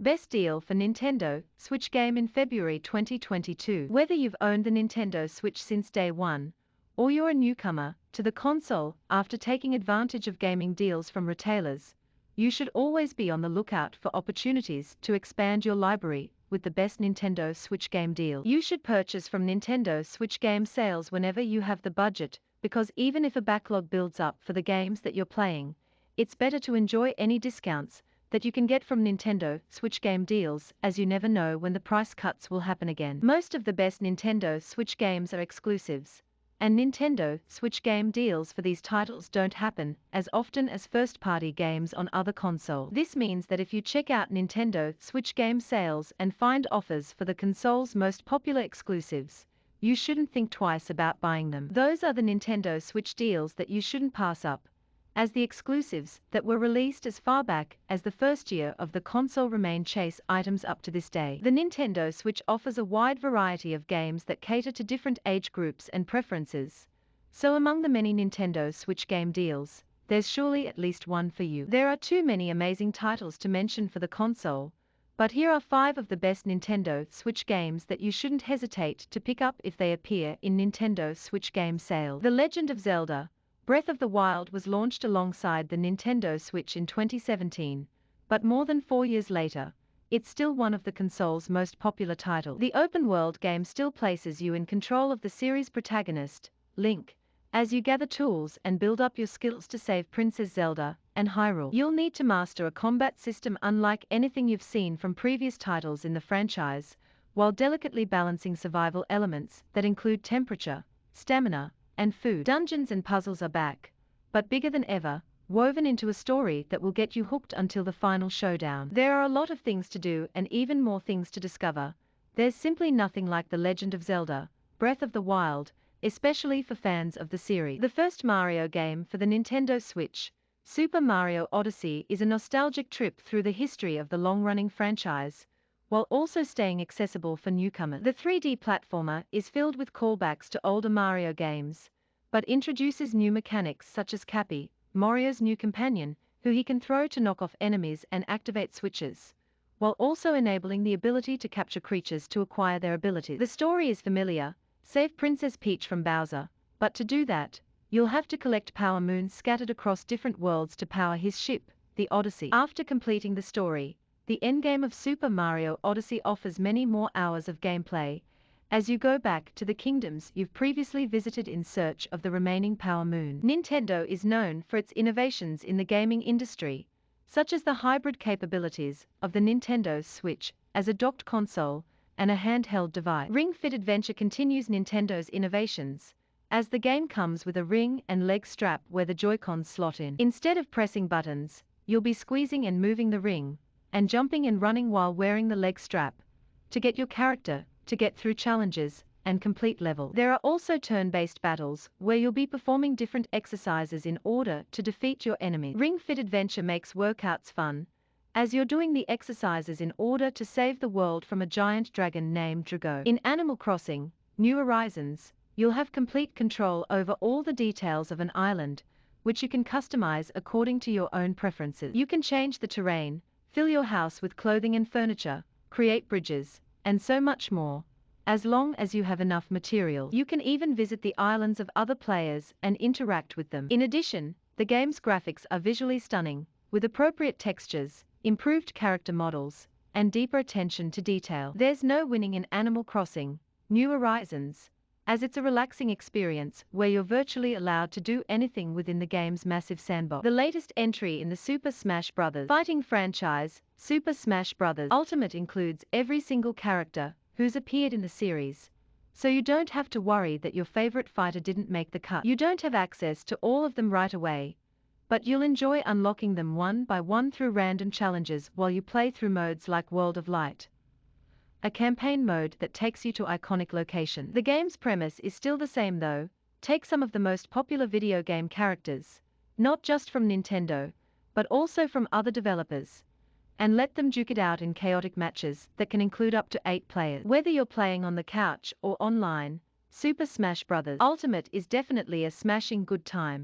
Best deal for Nintendo Switch game in February 2022. Whether you've owned the Nintendo Switch since day one, or you're a newcomer to the console after taking advantage of gaming deals from retailers, you should always be on the lookout for opportunities to expand your library with the best Nintendo Switch game deal. You should purchase from Nintendo Switch game sales whenever you have the budget, because even if a backlog builds up for the games that you're playing, it's better to enjoy any discounts that you can get from Nintendo Switch game deals, as you never know when the price cuts will happen again. Most of the best Nintendo Switch games are exclusives, and Nintendo Switch game deals for these titles don't happen as often as first-party games on other consoles. This means that if you check out Nintendo Switch game sales and find offers for the console's most popular exclusives, you shouldn't think twice about buying them. Those are the Nintendo Switch deals that you shouldn't pass up, as the exclusives that were released as far back as the first year of the console remain chase items up to this day. The Nintendo Switch offers a wide variety of games that cater to different age groups and preferences, so among the many Nintendo Switch game deals, there's surely at least one for you. There are too many amazing titles to mention for the console, but here are 5 of the best Nintendo Switch games that you shouldn't hesitate to pick up if they appear in Nintendo Switch game sales. The Legend of Zelda Breath of the Wild was launched alongside the Nintendo Switch in 2017, but more than 4 years later, it's still one of the console's most popular titles. The open-world game still places you in control of the series' protagonist, Link, as you gather tools and build up your skills to save Princess Zelda and Hyrule. You'll need to master a combat system unlike anything you've seen from previous titles in the franchise, while delicately balancing survival elements that include temperature, stamina, and food. Dungeons and puzzles are back, but bigger than ever, woven into a story that will get you hooked until the final showdown. There are a lot of things to do and even more things to discover. There's simply nothing like The Legend of Zelda Breath of the Wild, especially for fans of the series. The first Mario game for the Nintendo Switch, Super Mario Odyssey, is a nostalgic trip through the history of the long-running franchise, while also staying accessible for newcomers. The 3D platformer is filled with callbacks to older Mario games, but introduces new mechanics such as Cappy, Mario's new companion, who he can throw to knock off enemies and activate switches, while also enabling the ability to capture creatures to acquire their abilities. The story is familiar: save Princess Peach from Bowser, but to do that, you'll have to collect power moons scattered across different worlds to power his ship, the Odyssey. After completing the story, the endgame of Super Mario Odyssey offers many more hours of gameplay, as you go back to the kingdoms you've previously visited in search of the remaining power moon. Nintendo is known for its innovations in the gaming industry, such as the hybrid capabilities of the Nintendo Switch as a docked console and a handheld device. Ring Fit Adventure continues Nintendo's innovations, as the game comes with a ring and leg strap where the Joy-Cons slot in. Instead of pressing buttons, you'll be squeezing and moving the ring, and jumping and running while wearing the leg strap, to get your character to get through challenges and complete levels. There are also turn-based battles, where you'll be performing different exercises in order to defeat your enemy. Ring Fit Adventure makes workouts fun, as you're doing the exercises in order to save the world from a giant dragon named Drago. In Animal Crossing New Horizons, you'll have complete control over all the details of an island, which you can customize according to your own preferences. You can change the terrain, fill your house with clothing and furniture, create bridges, and so much more, as long as you have enough material. You can even visit the islands of other players and interact with them. In addition, the game's graphics are visually stunning, with appropriate textures, improved character models, and deeper attention to detail. There's no winning in Animal Crossing New Horizons, as it's a relaxing experience where you're virtually allowed to do anything within the game's massive sandbox. The latest entry in the Super Smash Bros. Fighting franchise, Super Smash Bros. Ultimate, includes every single character who's appeared in the series, so you don't have to worry that your favorite fighter didn't make the cut. You don't have access to all of them right away, but you'll enjoy unlocking them one by one through random challenges while you play through modes like World of Light, a campaign mode that takes you to iconic locations. The game's premise is still the same though: take some of the most popular video game characters, not just from Nintendo, but also from other developers, and let them duke it out in chaotic matches that can include up to 8 players. Whether you're playing on the couch or online, Super Smash Bros. Ultimate is definitely a smashing good time.